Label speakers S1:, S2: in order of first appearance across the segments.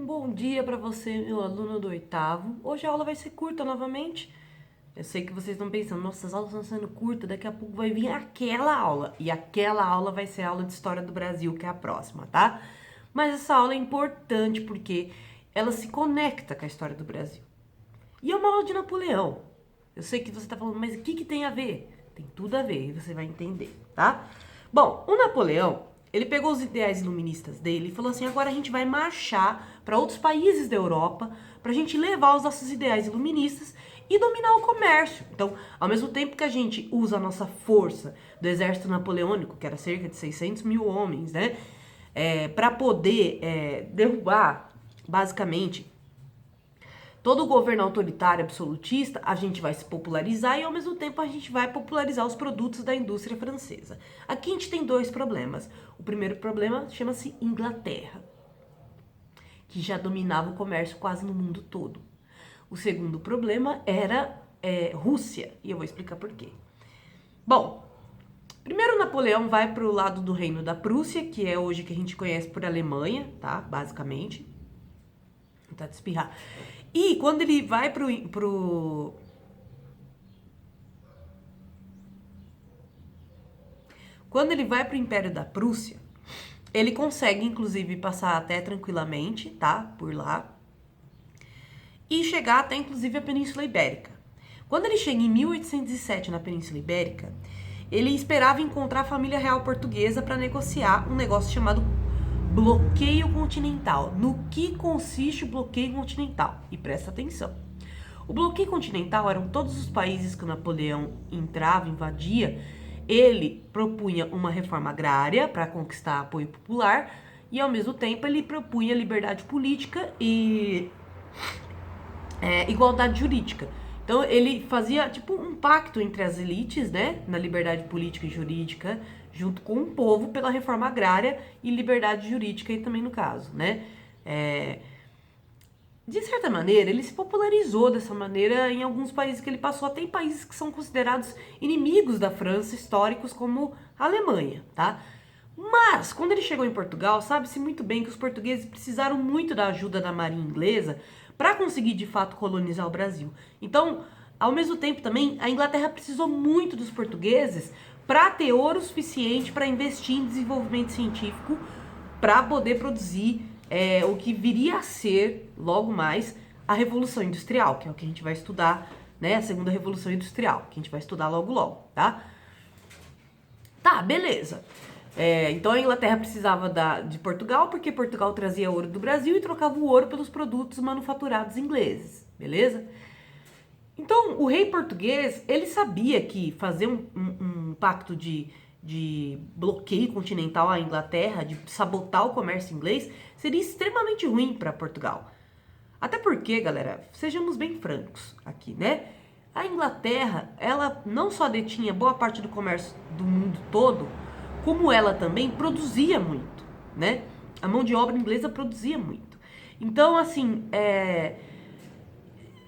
S1: Um bom dia para você, meu aluno do oitavo. Hoje a aula vai ser curta novamente. Eu sei que vocês estão pensando, nossa, as aulas estão sendo curtas, daqui a pouco vai vir aquela aula. E aquela aula vai ser a aula de História do Brasil, que é a próxima, tá? Mas essa aula é importante porque ela se conecta com a história do Brasil. E é uma aula de Napoleão. Eu sei que você está falando, mas o que tem a ver? Tem tudo a ver e você vai entender, tá? Bom, o Napoleão, ele pegou os ideais iluministas dele e falou assim, agora a gente vai marchar para outros países da Europa para a gente levar os nossos ideais iluministas e dominar o comércio. Então, ao mesmo tempo que a gente usa a nossa força do exército napoleônico, que era cerca de 600 mil homens, né? Para poder derrubar, basicamente, todo o governo autoritário absolutista, a gente vai se popularizar e ao mesmo tempo a gente vai popularizar os produtos da indústria francesa. Aqui a gente tem dois problemas. O primeiro problema chama-se Inglaterra, que já dominava o comércio quase no mundo todo. O segundo problema era Rússia, e eu vou explicar por quê. Bom, primeiro Napoleão vai para o lado do reino da Prússia, que é hoje que a gente conhece por Alemanha, tá? Basicamente. Tá de espirrar. E quando ele vai Quando ele vai pro Império da Prússia, ele consegue, inclusive, passar até tranquilamente, tá? Por lá. E chegar até, inclusive, a Península Ibérica. Quando ele chega em 1807 na Península Ibérica, ele esperava encontrar a família real portuguesa para negociar um negócio chamado bloqueio continental. No que consiste o bloqueio continental? E presta atenção. O bloqueio continental eram todos os países que o Napoleão entrava, invadia. Ele propunha uma reforma agrária para conquistar apoio popular e, ao mesmo tempo, ele propunha liberdade política e igualdade jurídica. Então, ele fazia tipo um pacto entre as elites, né, na liberdade política e jurídica, junto com o povo pela reforma agrária e liberdade jurídica, e também no caso, né. De certa maneira, ele se popularizou dessa maneira em alguns países que ele passou, até em países que são considerados inimigos da França, históricos, como a Alemanha, tá? Mas, quando ele chegou em Portugal, sabe-se muito bem que os portugueses precisaram muito da ajuda da marinha inglesa para conseguir, de fato, colonizar o Brasil. Então, ao mesmo tempo também, a Inglaterra precisou muito dos portugueses para ter ouro suficiente para investir em desenvolvimento científico para poder produzir o que viria a ser, logo mais, a Revolução Industrial, que é o que a gente vai estudar, né? A segunda Revolução Industrial, que a gente vai estudar logo logo, tá? Tá, beleza. Então a Inglaterra precisava de Portugal, porque Portugal trazia ouro do Brasil e trocava o ouro pelos produtos manufaturados ingleses, beleza? Então, o rei português, ele sabia que fazer um pacto de bloqueio continental à Inglaterra, de sabotar o comércio inglês, seria extremamente ruim para Portugal. Até porque, galera, sejamos bem francos aqui, né? A Inglaterra, ela não só detinha boa parte do comércio do mundo todo, como ela também produzia muito, né? A mão de obra inglesa produzia muito. Então, assim,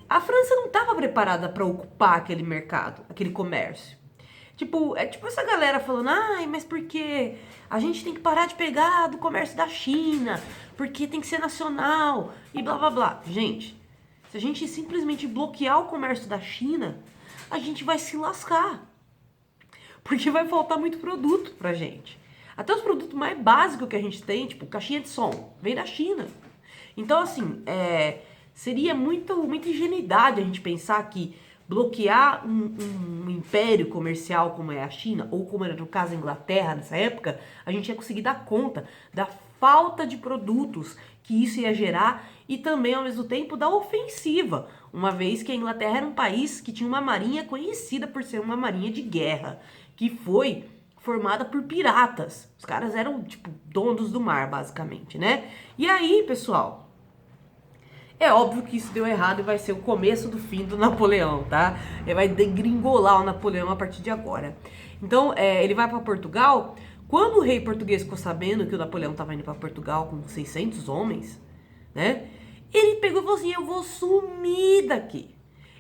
S1: a França não estava preparada para ocupar aquele mercado, aquele comércio. Tipo, é tipo essa galera falando, ai, mas por que a gente tem que parar de pegar do comércio da China, porque tem que ser nacional e blá blá blá. Gente, se a gente simplesmente bloquear o comércio da China, a gente vai se lascar. Porque vai faltar muito produto pra gente. Até os produtos mais básicos que a gente tem, tipo caixinha de som, vem da China. Então, assim, seria muita ingenuidade a gente pensar que bloquear um império comercial como é a China, ou como era no caso a Inglaterra nessa época, a gente ia conseguir dar conta da falta de produtos que isso ia gerar e também, ao mesmo tempo, da ofensiva, uma vez que a Inglaterra era um país que tinha uma marinha conhecida por ser uma marinha de guerra, que foi formada por piratas. Os caras eram, tipo, donos do mar, basicamente, né? E aí, pessoal, é óbvio que isso deu errado e vai ser o começo do fim do Napoleão, tá? Ele vai degringolar o Napoleão a partir de agora. Então, ele vai para Portugal. Quando o rei português ficou sabendo que o Napoleão estava indo para Portugal com 600 homens, né? Ele pegou e falou assim, eu vou sumir daqui.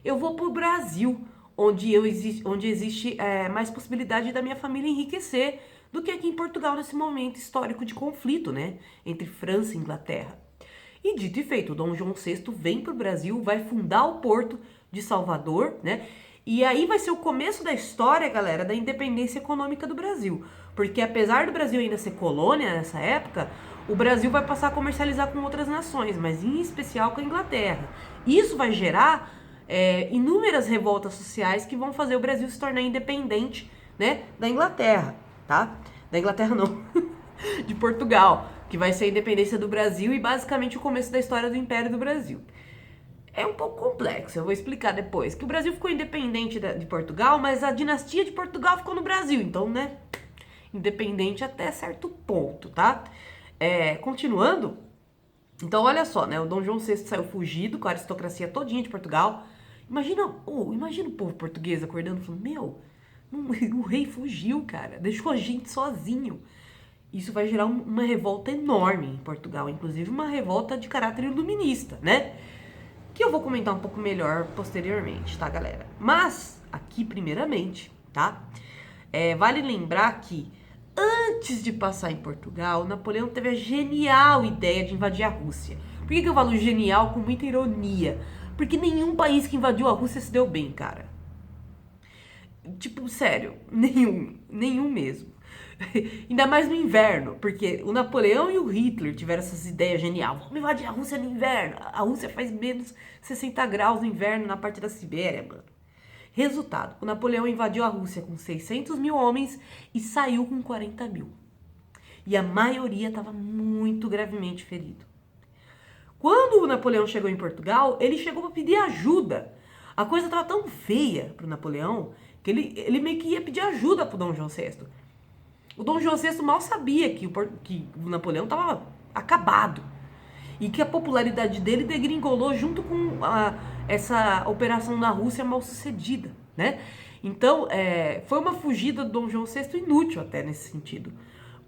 S1: Eu vou pro Brasil, onde existe mais possibilidade da minha família enriquecer do que aqui em Portugal nesse momento histórico de conflito, né? Entre França e Inglaterra. E dito e feito, o Dom João VI vem para o Brasil, vai fundar o Porto de Salvador, né? E aí vai ser o começo da história, galera, da independência econômica do Brasil. Porque apesar do Brasil ainda ser colônia nessa época, o Brasil vai passar a comercializar com outras nações, mas em especial com a Inglaterra. Isso vai gerar inúmeras revoltas sociais que vão fazer o Brasil se tornar independente, né, da Inglaterra, tá? Da Inglaterra não, de Portugal, que vai ser a independência do Brasil e basicamente o começo da história do Império do Brasil. É um pouco complexo, eu vou explicar depois. Que o Brasil ficou independente de Portugal, mas a dinastia de Portugal ficou no Brasil. Então, né, independente até certo ponto, tá? Continuando, então olha só, né, o Dom João VI saiu fugido com a aristocracia todinha de Portugal. Imagina o povo português acordando e falando, meu, o rei fugiu, cara, deixou a gente sozinho. Isso vai gerar uma revolta enorme em Portugal, inclusive uma revolta de caráter iluminista, né? Que eu vou comentar um pouco melhor posteriormente, tá, galera? Mas, aqui primeiramente, tá? Vale lembrar que, antes de passar em Portugal, Napoleão teve a genial ideia de invadir a Rússia. Por que eu falo genial com muita ironia? Porque nenhum país que invadiu a Rússia se deu bem, cara. Tipo, sério, nenhum mesmo. Ainda mais no inverno, porque o Napoleão e o Hitler tiveram essas ideias geniais. Vamos invadir a Rússia no inverno. A Rússia faz menos 60 graus no inverno na parte da Sibéria, mano. Resultado, o Napoleão invadiu a Rússia com 600 mil homens e saiu com 40 mil. E a maioria estava muito gravemente ferido. Quando o Napoleão chegou em Portugal, ele chegou para pedir ajuda. A coisa estava tão feia para o Napoleão que ele meio que ia pedir ajuda para o Dom João VI. O Dom João VI mal sabia que o Napoleão estava acabado e que a popularidade dele degringolou junto com essa operação na Rússia mal sucedida, né? Então, foi uma fugida do Dom João VI inútil até nesse sentido,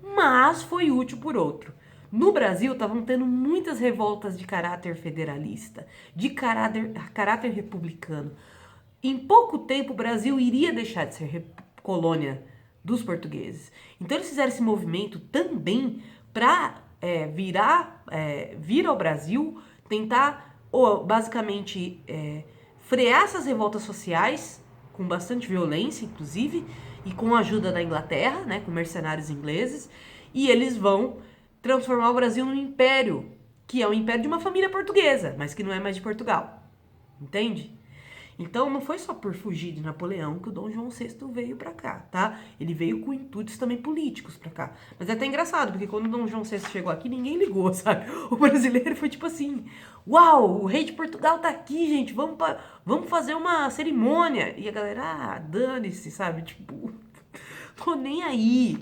S1: mas foi útil por outro. No Brasil, estavam tendo muitas revoltas de caráter federalista, de caráter republicano. Em pouco tempo, o Brasil iria deixar de ser colônia dos portugueses. Então eles fizeram esse movimento também para vir ao Brasil, tentar basicamente frear essas revoltas sociais, com bastante violência, inclusive, e com a ajuda da Inglaterra, né, com mercenários ingleses, e eles vão transformar o Brasil num império, que é o império de uma família portuguesa, mas que não é mais de Portugal. Entende? Então, não foi só por fugir de Napoleão que o Dom João VI veio pra cá, tá? Ele veio com intuitos também políticos pra cá. Mas é até engraçado, porque quando o Dom João VI chegou aqui, ninguém ligou, sabe? O brasileiro foi tipo assim, uau, o rei de Portugal tá aqui, gente, vamos fazer uma cerimônia. E a galera, dane-se, sabe? Tipo, tô nem aí.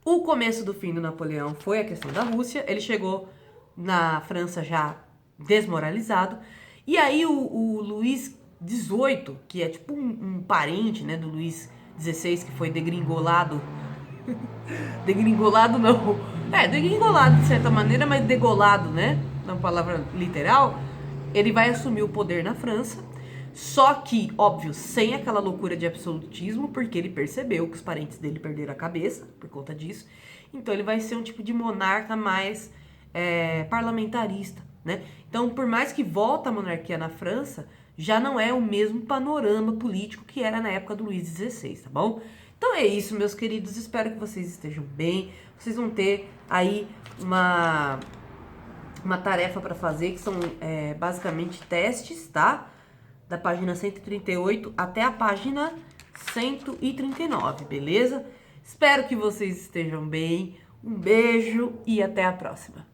S1: O começo do fim do Napoleão foi a questão da Rússia. Ele chegou na França já desmoralizado. E aí o Luís XVIII, que é tipo um parente, né, do Luís XVI, que foi degringolado. Degringolado não. Degringolado de certa maneira, mas degolado, né? Na palavra literal. Ele vai assumir o poder na França. Só que, óbvio, sem aquela loucura de absolutismo, porque ele percebeu que os parentes dele perderam a cabeça por conta disso. Então ele vai ser um tipo de monarca mais parlamentarista, né? Então, por mais que volta a monarquia na França, já não é o mesmo panorama político que era na época do Luís XVI, tá bom? Então é isso, meus queridos. Espero que vocês estejam bem. Vocês vão ter aí uma tarefa para fazer, que são basicamente testes, tá? Da página 138 até a página 139, beleza? Espero que vocês estejam bem. Um beijo e até a próxima.